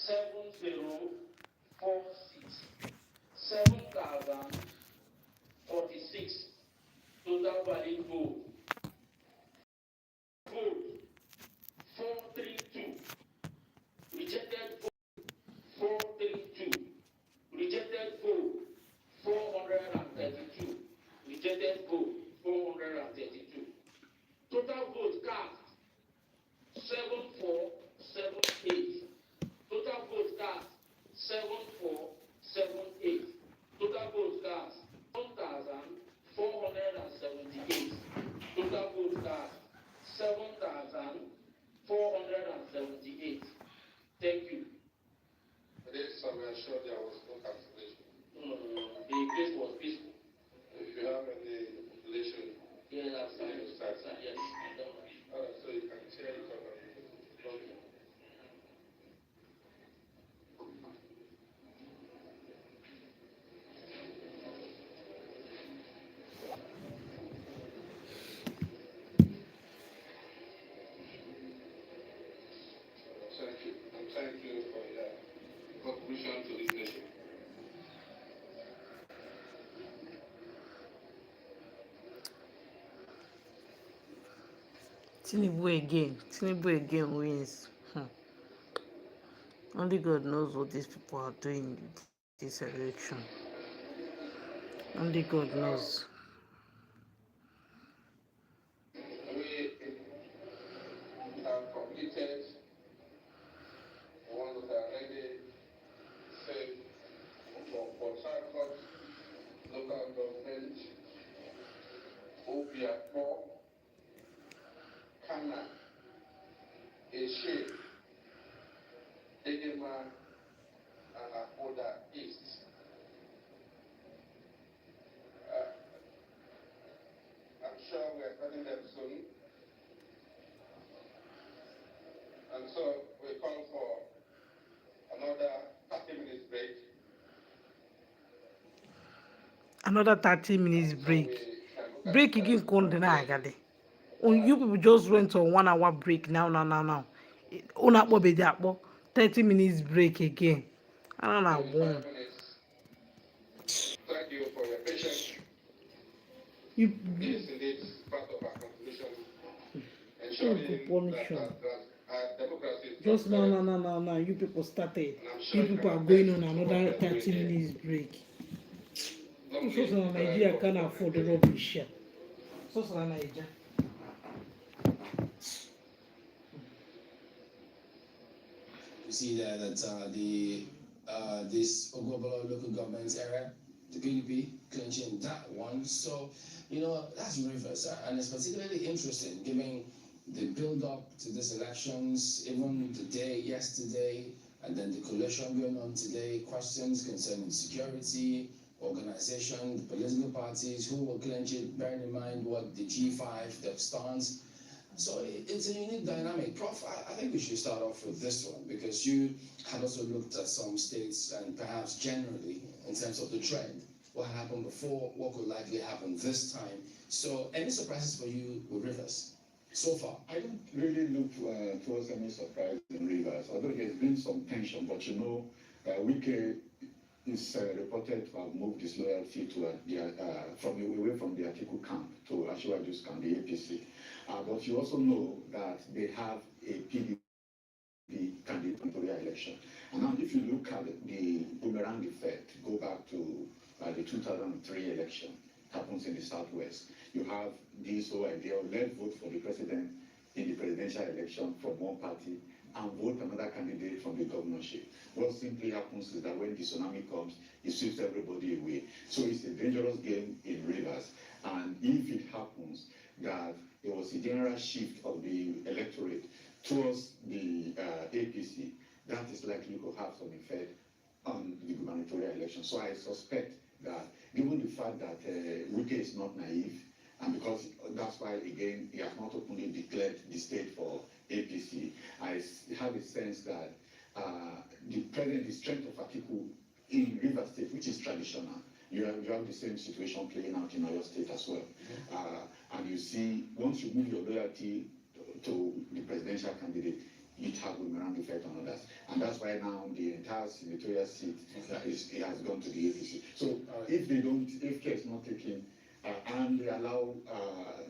7046. 7,046. Total valid vote. Vote 432. Rejected vote 432. Rejected vote 432. Rejected vote 432. Total vote cast 7478. Total vote cast 7478. Total vote cast 1,478. Total vote cast 7,478. Thank you. This I'm sure there was no cancellation. No. The place was peaceful. If you have any population, yes, yes, I don't know. So you can share it on the blog. Thank you for your contribution to this nation. Tinubu again wins. Only God knows what these people are doing this election. Only God knows. We have completed the ones that are already saved from Port Harcourt, local government, Obiapo, Kana, Eshe, Edema, and Akoda East. I'm sure we are starting them soon. And so we call for another 30 minutes break. Another 30 minutes break. Break again, Agade. You people just went on 1 hour break now. Una 30 minutes break again. I don't know. Thank you for your patience. You This is indeed part of our contribution. Ensuring that democracy is just now. You people started. You people are going on another 30 minutes break. So Nigeria can't afford the rubbish. So Nigeria. You see there that this Ogobolo local government area, the PDP clinching that one. So, that's Rivers, and it's particularly interesting given the build-up to these elections, even the day yesterday, and then the coalition going on today, questions concerning security, organization, the political parties, who will clinch it, bearing in mind what the G5, the stance. So it's a unique dynamic. Prof, I think we should start off with this one, because you had also looked at some states and perhaps generally in terms of the trend, what happened before, what could likely happen this time. So any surprises for you with Rivers so far? I don't really look towards any surprise in Rivers, although there's been some tension, but Wike is reported to have moved his loyalty to away from the Atiku camp to Asiwaju's camp, the APC. But you also know that they have a PDP candidate in the election. And now if you look at the boomerang effect, go back to the 2003 election, happens in the Southwest. You have this whole idea of let's vote for the president in the presidential election from one party and vote another candidate from the governorship. What simply happens is that when the tsunami comes, it sweeps everybody away. So it's a dangerous game in Rivers. And if it happens that there was a general shift of the electorate towards the APC, that is likely to have some effect on the gubernatorial election. So I suspect that, given the fact that Wike is not naive, and because that's why, again, he has not openly declared the state for APC, I have a sense that the strength of Atiku in Rivers State, which is traditional, you have the same situation playing out in Oyo State as well. And you see, once you move your loyalty to the presidential candidate, it have boomerang effect on others. And that's why now the entire senatorial seat it has gone to the APC. So if care is not taken, and they allow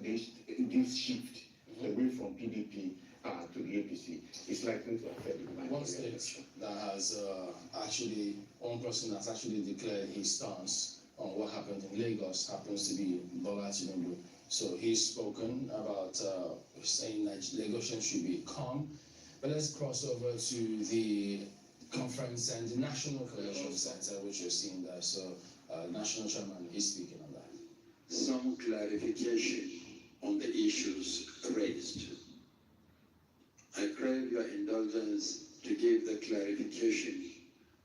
this shift away from PDP to the APC, it's likely to affect the mind. One state that has one person has actually declared his stance on what happened in Lagos happens to be Bola Tinubu. So he's spoken about saying that Lagosians should be calm. But let's cross over to the conference and the National Coalition Center, which you're seeing there. So National Chairman is speaking on that. Some clarification on the issues raised. I crave your indulgence to give the clarification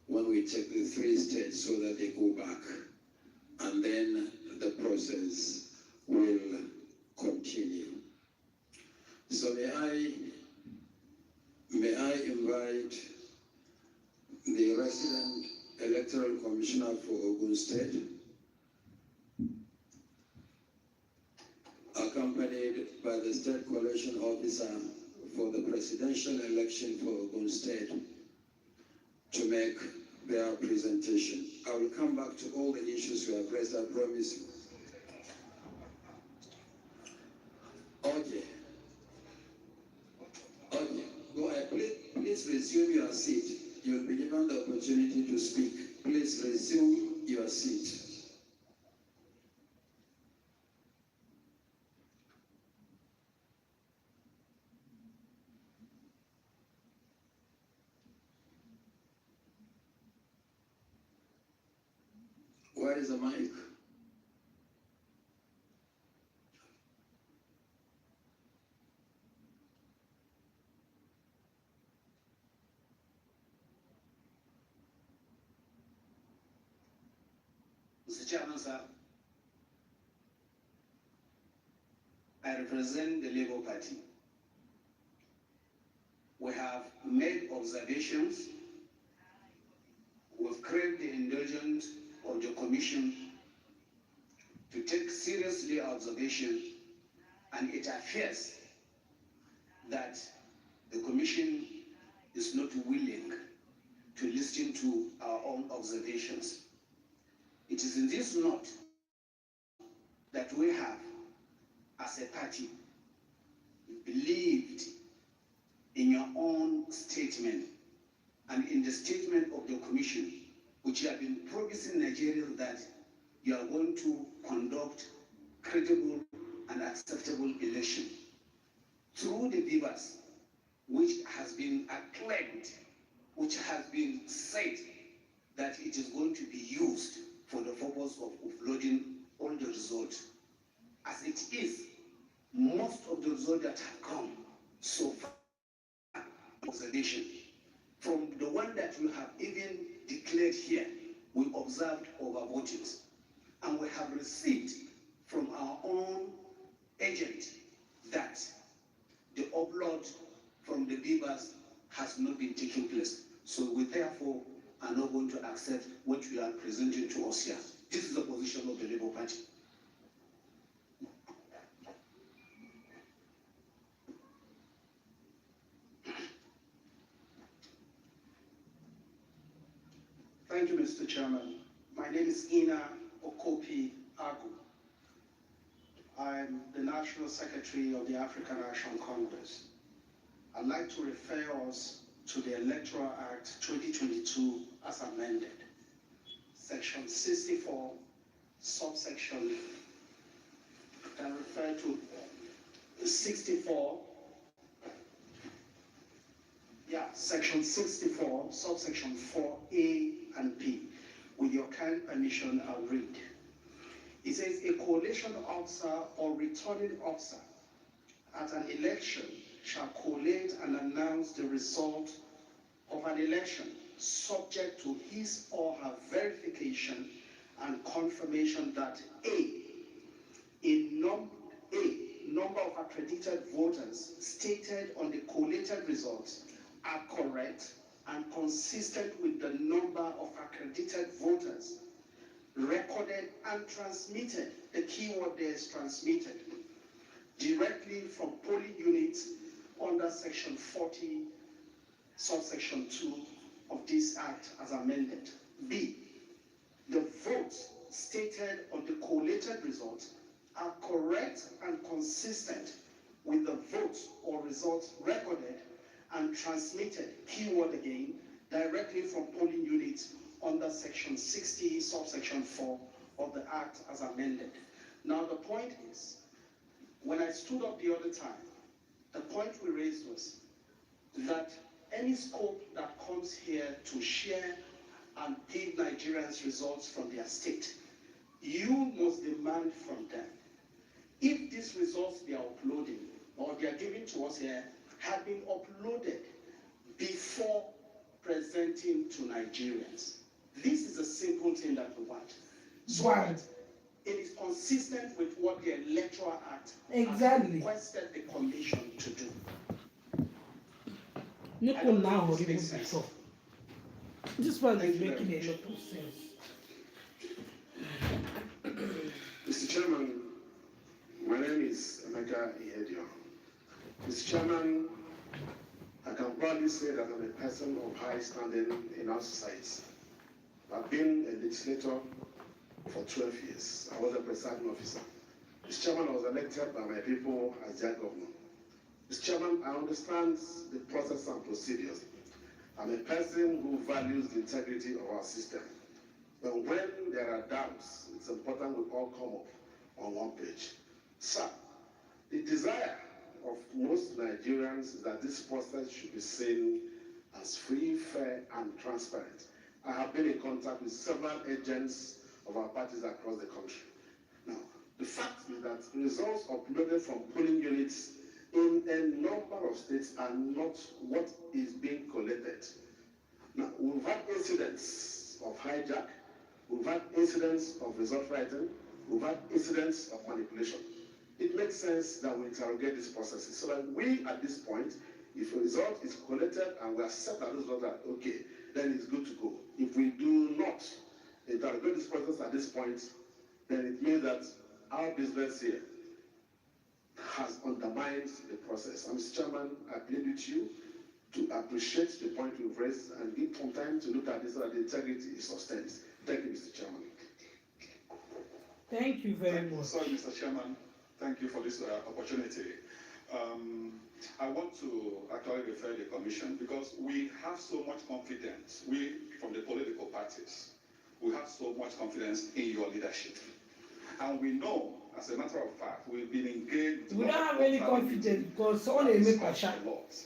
when we take the 3 states so that they go back, and then the process will continue. So may I invite the resident electoral commissioner for Ogun State, accompanied by the state coalition officer for the presidential election for Ogun State, to make their presentation. I will come back to all the issues you have raised, I promise you. Okay. Go ahead. Please resume your seat. You'll be given the opportunity to speak. Please resume your seat. Where is the mic? Mr. Chairman, sir, I represent the Labour Party. We have made observations. We've craved the indulgence of the Commission to take seriously our observation, and it appears that the Commission is not willing to listen to our own observations. It is in this note that we have, as a party, believed in your own statement and in the statement of the Commission, which you have been promising Nigerians that you are going to conduct credible and acceptable election through the Beavers, which has been acclaimed, which has been said that it is going to be used for the purpose of uploading all the results. As it is, most of the results that have come so far, observation, from the one that you have even declared here, we observed overvotings. And we have received from our own agent that the upload from the Beavers has not been taking place. So we therefore are not going to accept what you are presenting to us here. This is the position of the Labour Party. Thank you, Mr. Chairman. My name is Ina Okopi Agu. I'm the National Secretary of the African National Congress. I'd like to refer us to the Electoral Act 2022 as amended. Section 64, subsection, can refer to 64, section 64, subsection 4A and P. With your kind permission, I'll read. It says, a collation officer or returning officer at an election shall collate and announce the result of an election subject to his or her verification and confirmation that a number of accredited voters stated on the collated results are correct and consistent with the number of accredited voters recorded and transmitted, the keyword there is transmitted, directly from polling units under section 40 subsection 2 of this act as amended. B, the votes stated on the collated results are correct and consistent with the votes or results recorded and transmitted, keyword again, directly from polling units under section 60, subsection 4 of the act as amended. Now the point is, when I stood up the other time, the point we raised was that any scope that comes here to share and give Nigerians results from their state, you must demand from them, if these results they are uploading or they are giving to us here have been uploaded before presenting to Nigerians. This is a simple thing that we want. So that it is consistent with what the Electoral Act has requested the Commission to do. This one is making a lot of sense. Mr. Chairman, my name is Emeka Ihedio. Mr. Chairman, I can proudly say that I'm a person of high standing in our society. I've been a legislator for 12 years. I was a presiding officer. Mr. Chairman, I was elected by my people as their governor. Mr. Chairman, I understand the process and procedures. I'm a person who values the integrity of our system. But when there are doubts, it's important we all come up on one page. Sir, the desire of most Nigerians is that this process should be seen as free, fair, and transparent. I have been in contact with several agents of our parties across the country. Now, the fact is that results uploaded from polling units in a number of states are not what is being collated. Now, we've had incidents of hijack, we've had incidents of result writing, we've had incidents of manipulation. It makes sense that we interrogate these processes so that we, at this point, if a result is collated and we accept that those results are okay, then it's good to go. If we do not interrogate this process at this point, then it means that our business here has undermined the process. And Mr. Chairman, I plead with you to appreciate the point we've raised and give some time to look at this so that the integrity is sustained. Thank you, Mr. Chairman. Thank you very much. Sorry, Mr. Chairman. Thank you for this opportunity. I want to actually refer the Commission because we have so much confidence, we from the political parties, we have so much confidence in your leadership. And we know, as a matter of fact, we've been engaged. We don't have any confidence because only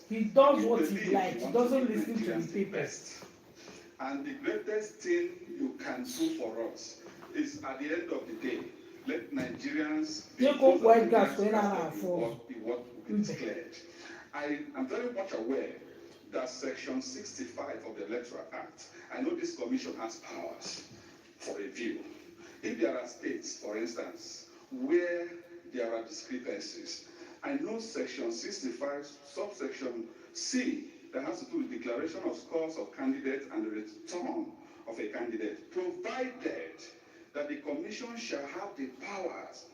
he does what he likes, he doesn't listen to the papers. And the greatest thing you can do for us is at the end of the day, let Nigerians be what we declared. I am very much aware that Section 65 of the Electoral Act, I know this Commission has powers for review. If there are states, for instance, where there are discrepancies, I know Section 65, subsection C, that has to do with declaration of scores of candidates and the return of a candidate, provided that the Commission shall have the powers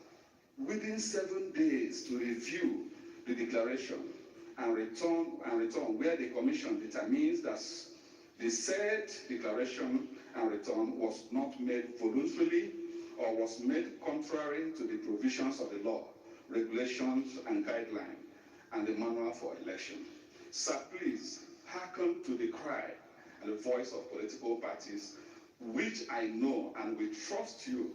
within 7 days to review the declaration and return where the Commission determines that the said declaration and return was not made voluntarily or was made contrary to the provisions of the law, regulations and guidelines, and the manual for election. Sir, please hearken to the cry and the voice of political parties, which I know and we trust you.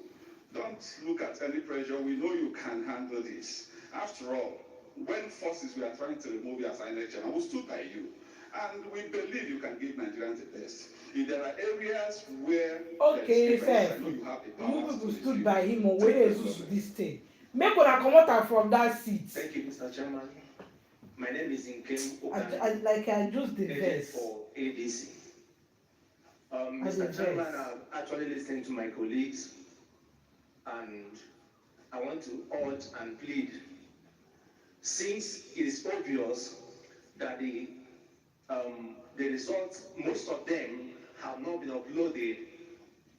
Don't look at any pressure. We know you can handle this. After all, when forces were trying to remove you as an election, we stood by you. And we believe you can give Nigerians the best. If there are areas where okay, fair. You people stood by him or where is this thing? Make una come out from that seat. Thank you, Mr. Chairman. My name is Nkem Okan. I just the verse for ADC. Mr. Chairman, I've actually listened to my colleagues, and I want to urge and plead. Since it is obvious that the results, most of them have not been uploaded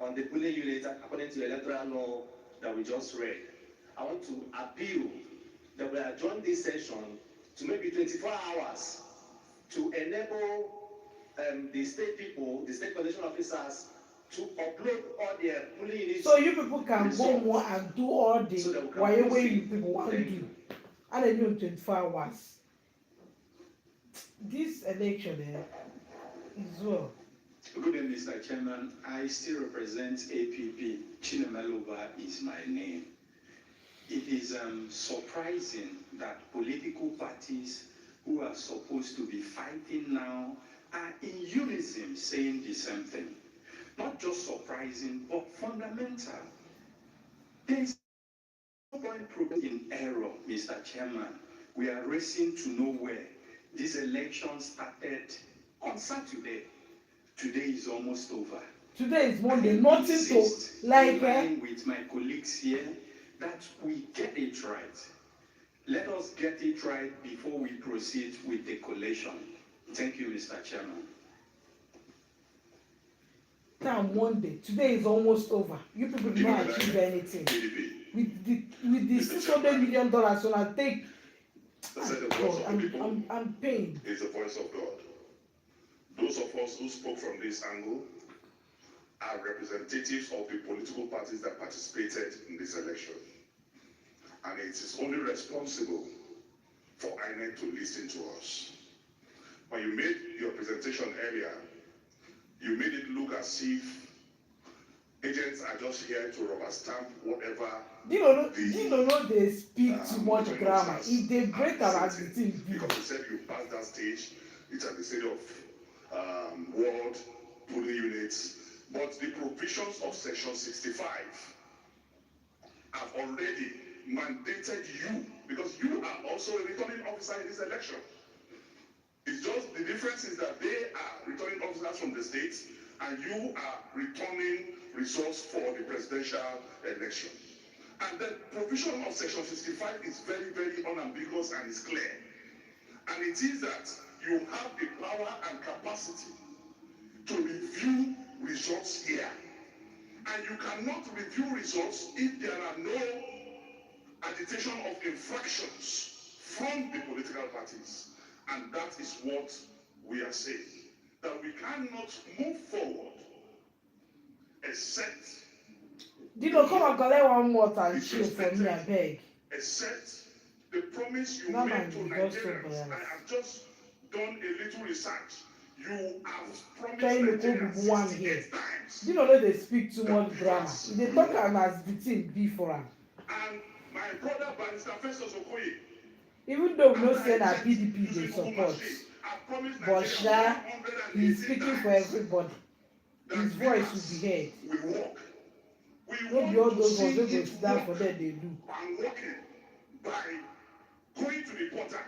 on the polling unit according to the electoral law that we just read, I want to appeal that we adjourn this session to maybe 24 hours to enable the state people, the state collection officers, to upload all their polling units. So you people can go results. more and do all the So that we can whatever proceed. you people want to Thank do. you. And they do in 24 hours. This election is well. Good day, Mr. Chairman. I still represent APP. Chinemeluba is my name. It is surprising that political parties who are supposed to be fighting now are in unison saying the same thing. Not just surprising, but fundamental. There is no point in error, Mr. Chairman. We are racing to nowhere. This election started on Saturday. Today is almost over. Today is Monday, nothing to like. With my colleagues here, that we get it right. Let us get it right before we proceed with the collation. Thank you, Mr. Chairman. Now Monday, today is almost over. You people did not achieve anything. With the $600 million, so I take. I'm paying. Is the voice of God. Those of us who spoke from this angle are representatives of the political parties that participated in this election. And it is only responsible for INEC to listen to us. When you made your presentation earlier, you made it look as if agents are just here to rubber stamp whatever. Do you know they speak too much grammar? If they break our thing, because you said you passed that stage, it's at the stage of world polling units, but the provisions of Section 65 have already mandated you, because you are also a returning officer in this election. It's just the difference is that they are returning officers from the states, and you are returning results for the presidential election. And the provision of Section 65 is very, very unambiguous and is clear. And it is that you have the power and capacity to review results here. And you cannot review results if there are no agitation of infractions from the political parties. And that is what we are saying. That we cannot move forward except... Dino, come and collect one more and chill for me, I beg. Except the promise you No, made man, to you just so Nigerians. bad. I have just done a little research. You have promised Trying to go Nigerians one here. 68 times. You know they speak too much grammar. They talk as the thing before. And my brother Barrister Festus Okoye, Even though we know say that PDP they support, but Sha, he's speaking for everybody. His voice will be heard. we walk. We Not the all want to those see ones who go it sit down work for them they do. and working by going to the portal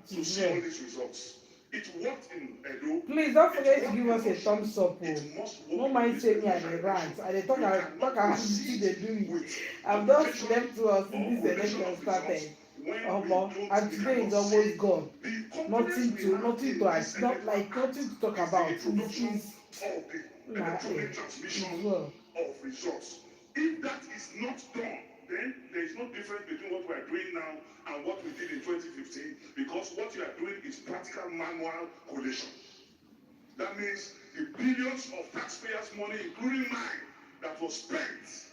to is see all well. these results. It worked in Edo. Please don't forget It to worked give in us a Osun. thumbs up. It must work No in mind this saying me at presidential the rant. election. I dey talk We about cannot how proceed they do it. with I've just application slept to us or since this collection election of started. results when we And don't- today we is cannot almost see gone. the confidence Nothing we to have nothing in to this not like electoral nothing to act talk is about. the It's introduction of the nah, electronic as transmission well. of results. If that is not done, then there is no difference between what we are doing now and what we did in 2015, because what you are doing is practical manual collation. That means the billions of taxpayers' money, including mine, that was spent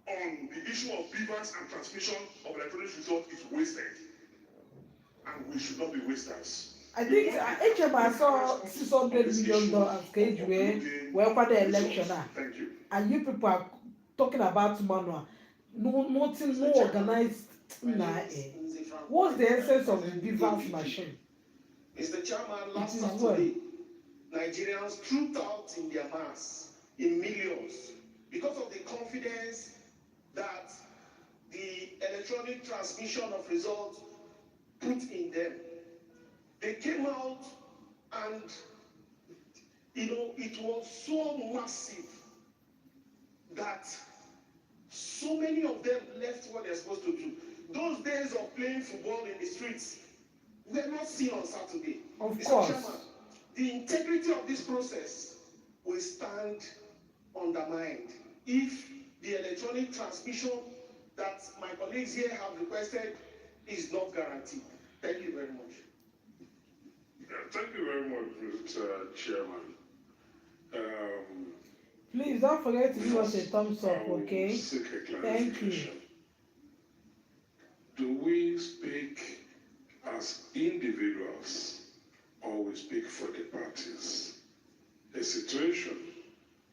on the issue of BVAS and transmission of electronic results is wasted. And we should not be wasters. I think HMI saw $600 million cage where for the election now. Thank you. And you people are talking about manual. No, nothing more organized. Nah, What's the essence of the BVAS machine? Mr. Chairman, It last is Saturday, Nigerians trooped out in their mass in millions because of the confidence that the electronic transmission of results put in them. They came out and, it was so massive that so many of them left what they're supposed to do. Those days of playing football in the streets were not seen on Saturday. Of Mr. course. Chairman, the integrity of this process will stand undermined if the electronic transmission that my colleagues here have requested is not guaranteed. Thank you very much. Thank you very much, Mr. Chairman. Please don't forget to give us a thumbs up, I will okay? seek a Thank you. clarification. Do we speak as individuals or we speak for the parties? A situation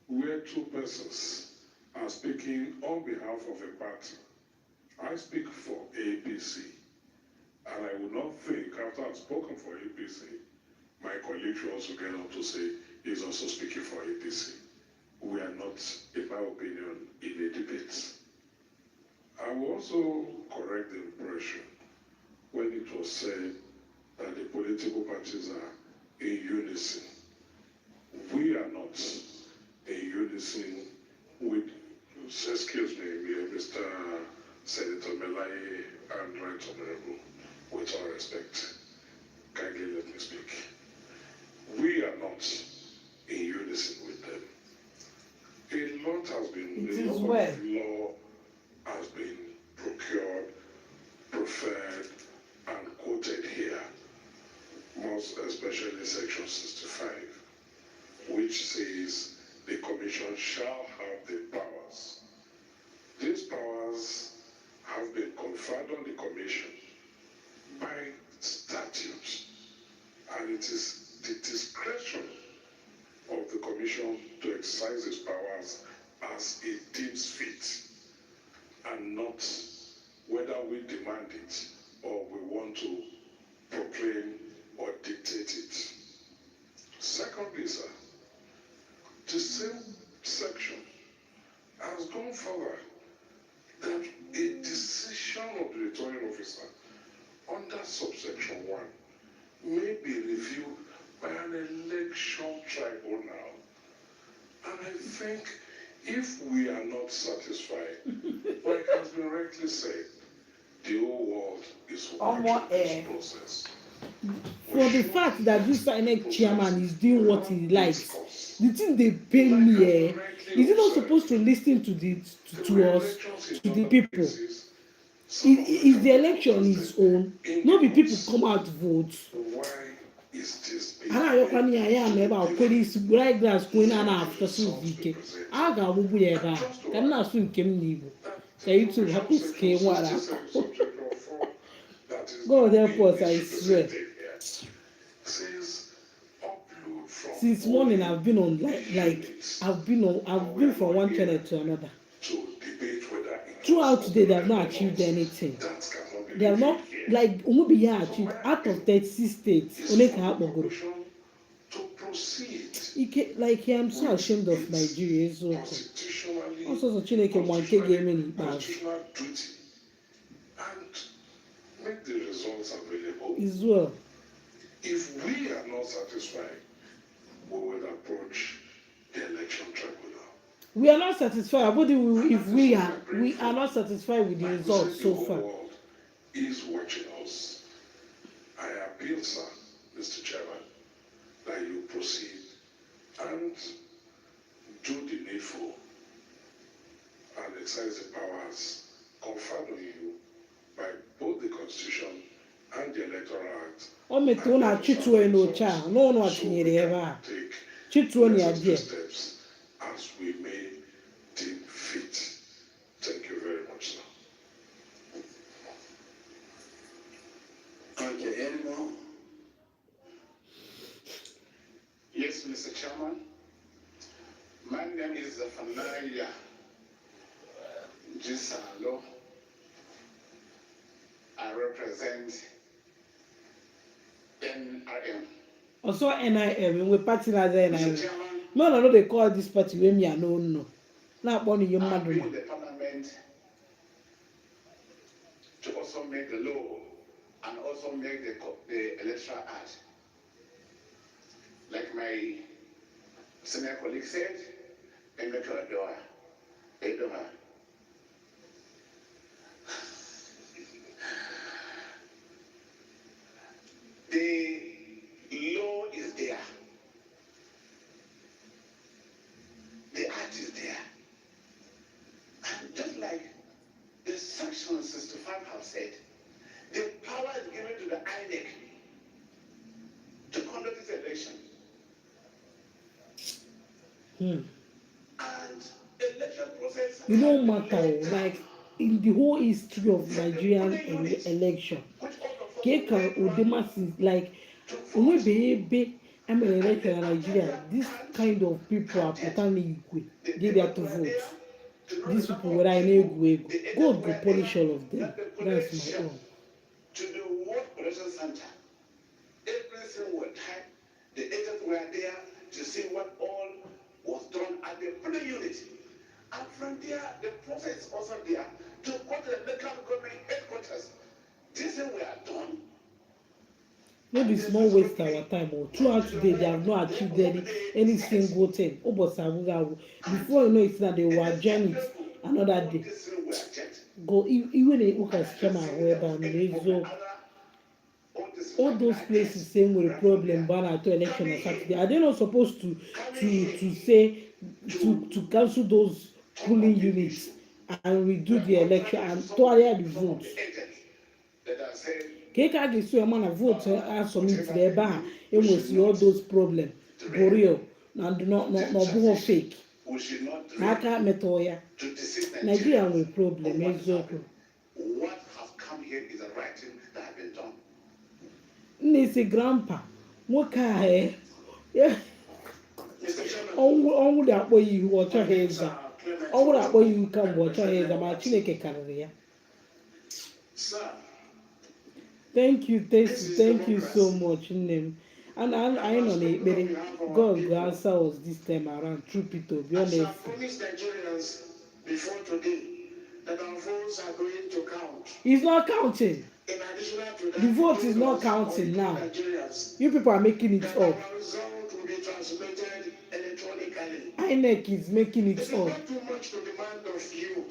where two persons are speaking on behalf of a party. I speak for APC, and I would not think, after I've spoken for APC, my colleague should also get on to say he's also speaking for APC. We are not, in my opinion, in a debate. I will also correct the impression when it was said that the political parties are in unison. We are not in unison with, excuse me, Mr. Senator Melai and Right Honorable, with all respect, kindly let me speak. We are not in unison with them. A lot has been, a lot of law has been procured, preferred, and quoted here, most especially Section 65, which says the Commission shall have the powers. These powers have been conferred on the Commission by statute, and it is the discretion of the Commission to exercise its powers as it deems fit, and not whether we demand it or we want to proclaim or dictate it. Secondly, sir, the same section has gone further that a decision of the returning officer under subsection 1 may be reviewed by an election tribunal. And I think if we are not satisfied, like has been rightly said, the whole world is watching this process. For the fact that this INEC chairman is doing what he likes, the thing they pay me, is he not supposed to listen to us, to the people? Is the election his own? No be people come out vote. Why is this being And I can hear I am about police right grass going on after so week. I got to be able can not soon came nibo. Say you too happy scale what God help us, I swear. Since morning I've been on I've been from one channel to another. Throughout today they have not achieved anything. They have not like achieved out of 36 states. Only can help Mogoro. Like I'm so ashamed of Nigeria. So also Chineke Mwante game in make the results available. As well. If we are not satisfied, we will approach the election tribunal. We are not satisfied. But if we are not satisfied with the results so far. The world is watching us. I appeal, sir, Mr. Chairman, that you proceed and do the needful and exercise the powers conferred on you by both the Constitution and the Electoral Act. O meto na chitwe no cha no no atinyere ebe a chitwe ni ade Steps as we may deem fit. Thank you very much, sir. Okay, any more? Yes, Mr. Chairman. My name is Fanaya Gisalo. I represent NIM. Also NIM we party na there NIM. No they call this party wey me I no know. Na akpọ ni yo mmadu in the parliament to also make the law and also make the electoral act. Like my senior colleague said, Edoha. The law is there. The act is there. And just like the section 65 has said, the power is given to the INEC to conduct Hmm. And election process. You know, matter like in the whole history of Nigerian election, Keka Udema since like when baby I'm an election in Nigeria, this kind of people are putting equal. They there to vote. These people were in Egwe. God will punish all of them. That's my own. To the World Collection Center. Everything was tight. The agents were there to see what all was done at the polling unit. And from there, the prophets also there to go to the local government headquarters. This thing were done. No be small waste our time or throughout today they have not achieved any single thing. Before you know it's that they will adjourn it another day. Go even a look at Chama whereby all those places same with a problem ban to election on Saturday. Are they not supposed to say to cancel those polling units and redo the election and total the votes? Keka gets to a man of vote and submit their bar and will see all those problems. Borio and not fake. Naka Metoya. Nigeria will problem. What has come here is a right thing that has been done. Nisi grandpa. What kind? Yeah. On that way you watch your heads. On that way you come watch your heads. I'm actually a career. Sir. Thank you so much, Name. And I know that God will answer us this time around. True Peter, be honest. I promised Nigerians before today that our votes are going to count. It's not counting. In addition to that, the vote is not counting now. You people are making it up. Our result will be transmitted electronically. INEC is making it up. It is not too much to demand of you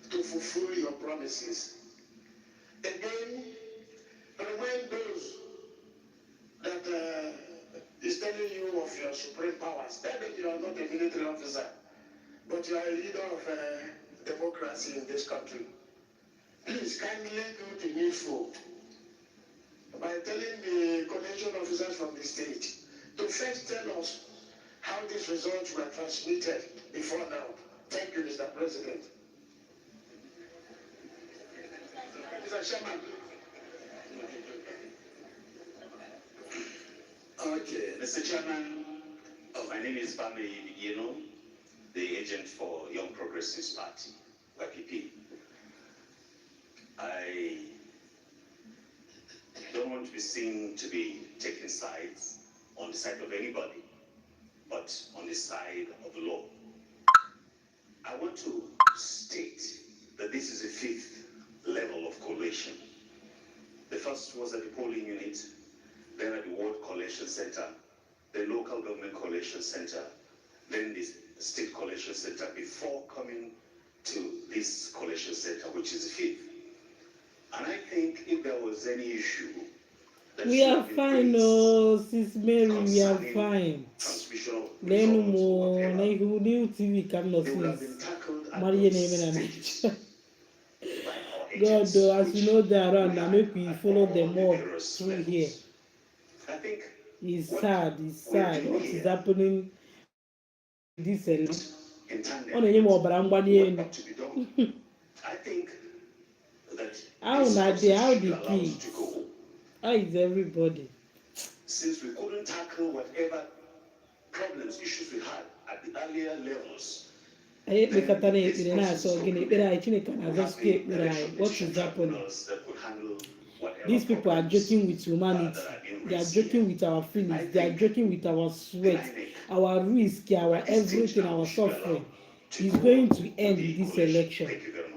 to fulfill your promises. Again, remind those that is telling you of your supreme powers. Tell them you are not a military officer, but you are a leader of democracy in this country. Please kindly do the needful by telling the coalition officers from the state to first tell us how these results were transmitted before now. Thank you, Mr. President. Mr. Chairman. Okay, Mr. Chairman, my name is Bami Yeno, the agent for Young Progressives Party, YPP. I don't want to be seen to be taking sides on the side of anybody, but on the side of the law. I want to state that this is a fifth level of collation. The first was at the polling unit, then at the Ward Collation Center, the Local Government Collation Center, then the State Collation Center, before coming to this Collation Center, which is the fifth. And I think if there was any issue, we are fine, oh, Sis Mary, we are fine. Then more, new TV cannot see. Maria name God, though, as you know, they are around, I make we follow them all through here. It's sad. What is happening? This on any more, but I'm one. I think that how the kids? How is everybody? Since we couldn't tackle whatever problems, issues we had at the earlier levels. What is happening? These people are joking with humanity. They are joking with our feelings. They are joking with our sweat, our risk, our everything, our suffering. It's going to end with this election.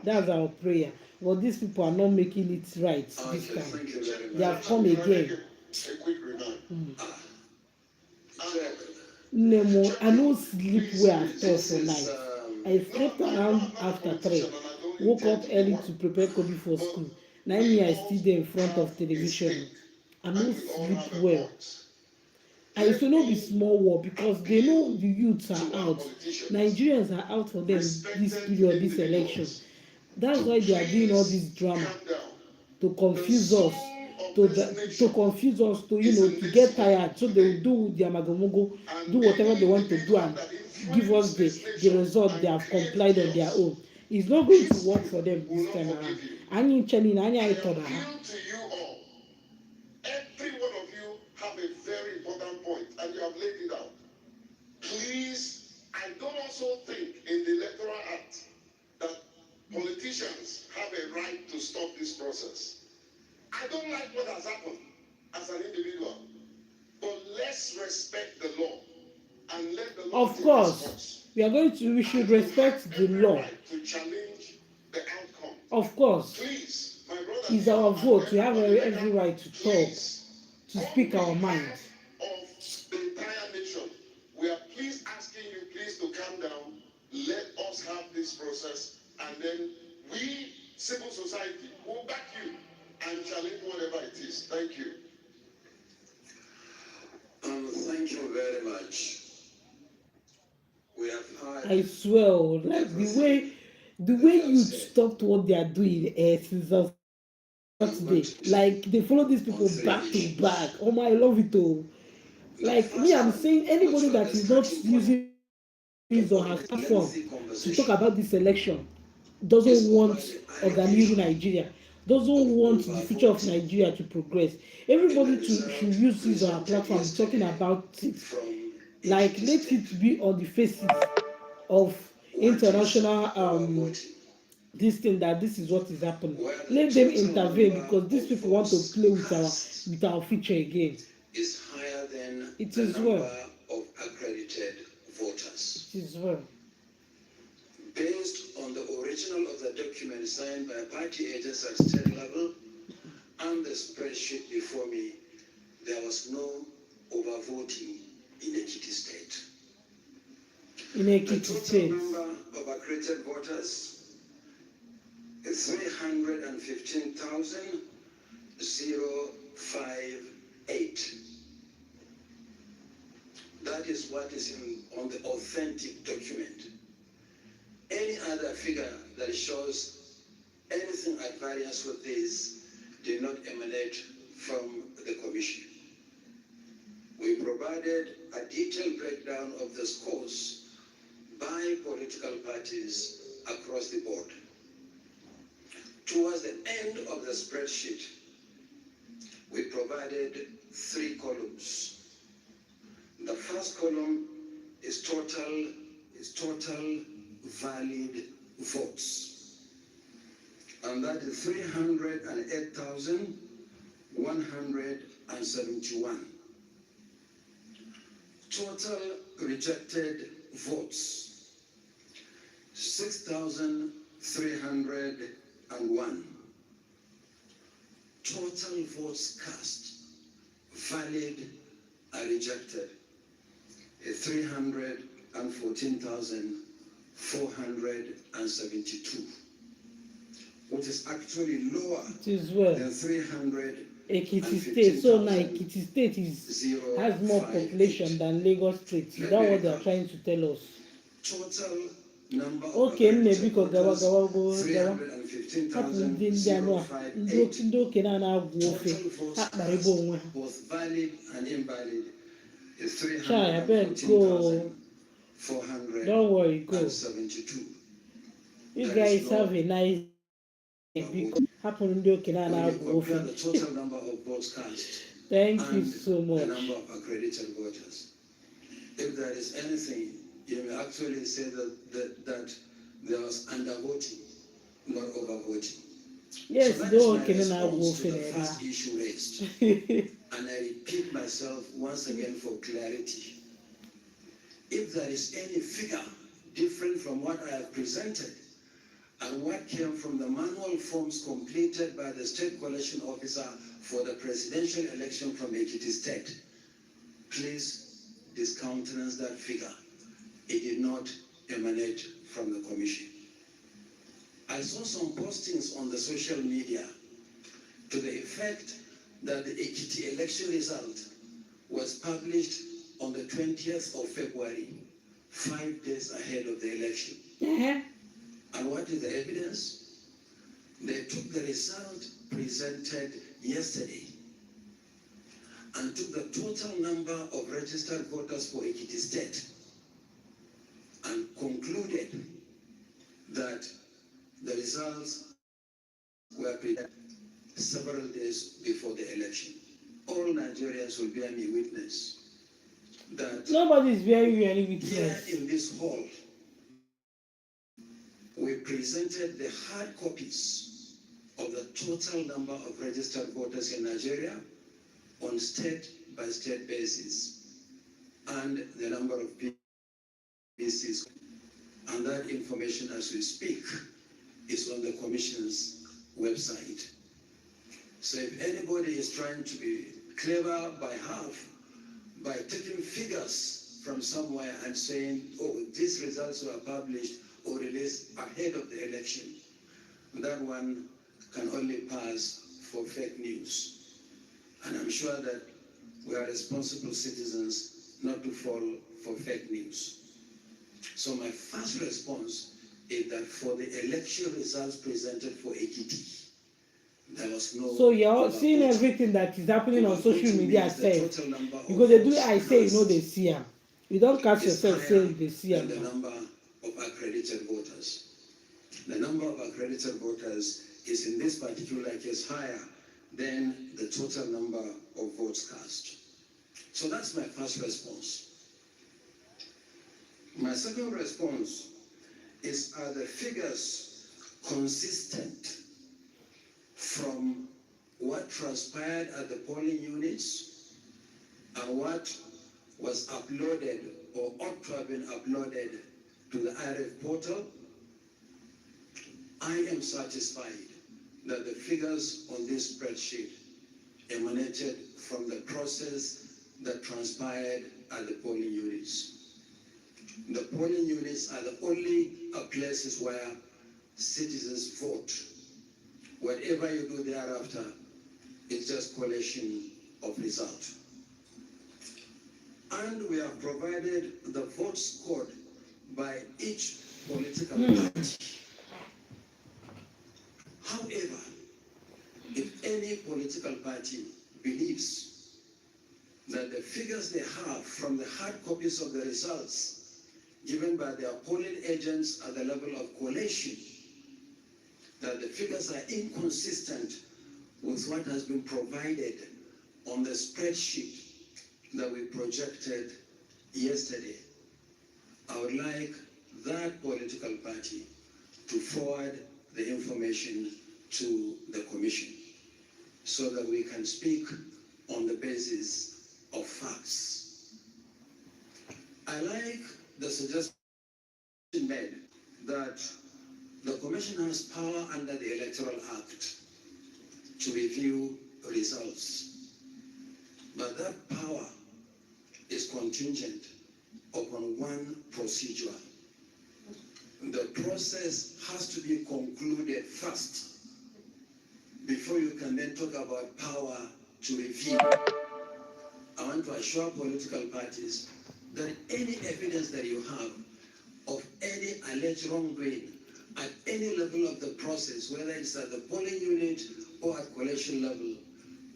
That's our prayer. But these people are not making it right this time. They have come again. A quick remark. Nemo, I don't sleep well after tonight. I slept around after 3. Woke up early to prepare Kobe for school. Now I still there in front of television. I don't sleep well. I used to know be small war because they know the youths are out. Nigerians are out for them this period, this election. That's why they are doing all this drama to confuse us, to to get tired, so they will do their magamogo, do whatever they want to do, and give us the result they have complied on their own. It's not going to work for them this time around. Anyị ncheni na anyị anyị tọrọ ha. Appeal to you all. Every one of you have a very important point, and you have laid it out. Please, I don't also think in the Electoral Act that politicians have a right to stop this process. I don't like what has happened as an individual, but let's respect the law and let the law. Of course, we should respect the law. Right to challenge the outcome. Of course, Please, my brother, it's our vote. We have every right to talk, to speak our mind. Of the entire nation, we are please asking you please to calm down. Let us have this process, and then we, civil society, will back you and challenge whatever it is. Thank you. Thank you very much. We have heard. I swear, like the way you stopped what they are doing since Saturday, like they follow these people back to back. Oh my, I love it all. Like me, I'm saying anybody that is not using his or her platform to talk about this election doesn't want Organiru Nigeria, doesn't want the future of Nigeria to progress. Everybody should use his or her platform talking about it. Like let it be on the faces of international this thing that this is what is happening. Let them intervene because these people want to play with our future again. Is higher than it the is number well. of accredited voters. It is well. Based on the original of the document signed by party agents at state level and the spreadsheet before me, there was no overvoting in Ekiti State. In Ekiti State. State. The total number of accredited voters is 315,058. That is what is on the authentic document. Any other figure that shows anything at variance with this did not emanate from the Commission. We provided a detailed breakdown of the scores by political parties across the board. Towards the end of the spreadsheet, we provided 3 columns. The first column is total valid votes, and that is 308,171. Total rejected votes, 6,301. Total votes cast, valid and rejected, 314,472, which is actually lower than 300. Ekiti State, so now Ekiti State has more population than Lagos State. Is that what they are trying to tell us? Total number okay, maybe because gawa both valid and invalid is 314,472. Don't worry, go. You guys have a nice happen the total number of votes cast. Thank you so much. The number of accredited voters. If there is anything, you may actually say that there was undervoting, not overvoting. Yes, so that is my response to the first issue raised. And I repeat myself once again for clarity. If there is any figure different from what I have presented and what came from the manual forms completed by the state collection officer for the presidential election from Ekiti State, please discountenance that figure. It did not emanate from the Commission. I saw some postings on the social media to the effect that the Ekiti election result was published on the 20th of February, 5 days ahead of the election. And what is the evidence? They took the result presented yesterday and took the total number of registered voters for Ekiti State concluded that the results were presented several days before the election. All Nigerians will bear me witness that Nobody is bearing you any here witness. in this hall, we presented the hard copies of the total number of registered voters in Nigeria on state-by-state basis and the number of PCs. And that information, as we speak, is on the Commission's website. So if anybody is trying to be clever by half, by taking figures from somewhere and saying, oh, these results were published or released ahead of the election, that one can only pass for fake news. And I'm sure that we are responsible citizens not to fall for fake news. So my first response is that for the election results presented for Ekiti, there was no. So you're seeing everything that is happening on social media safe. Because they do I say, you know, they see her. You don't catch yourself saying they see her. The number of accredited voters. The number of accredited voters is in this particular case higher than the total number of votes cast. So that's my first response. My second response is, are the figures consistent from what transpired at the polling units and what was uploaded or ought to have been uploaded to the IRF portal? I am satisfied that the figures on this spreadsheet emanated from the process that transpired at the polling units. The polling units are the only places where citizens vote. Whatever you do thereafter is just collation of results. And we have provided the vote scored by each political party. However, if any political party believes that the figures they have from the hard copies of the results given by their polling agents at the level of collation, that the figures are inconsistent with what has been provided on the spreadsheet that we projected yesterday, I would like that political party to forward the information to the Commission so that we can speak on the basis of facts. I like the suggestion made that the Commission has power under the Electoral Act to review results, but that power is contingent upon one procedure. The process has to be concluded first before you can then talk about power to review. I want to assure political parties that any evidence that you have of any alleged wrongdoing at any level of the process, whether it's at the polling unit or at collation level,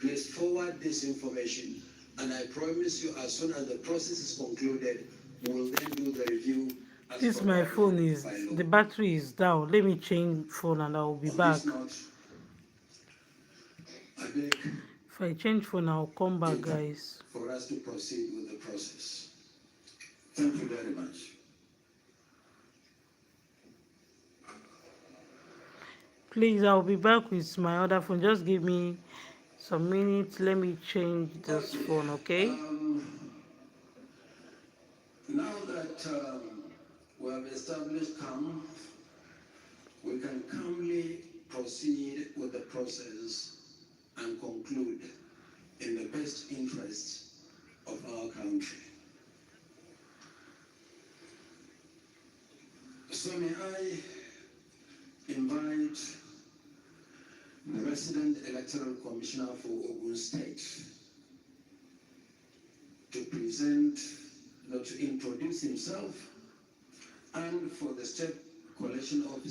please forward this information. And I promise you, as soon as the process is concluded, we'll then do the review. This my phone is, the battery is down. Let me change phone and I'll be back. If I change phone, I'll come back, guys. For us to proceed with the process. Thank you very much. Please, I'll be back with my other phone. Just give me some minutes. Let me change this phone, okay? Now that we have established calm, we can calmly proceed with the process and conclude in the best interests of our country. So may I invite the resident electoral commissioner for Ogun State to present, to introduce himself, and for the state collation officer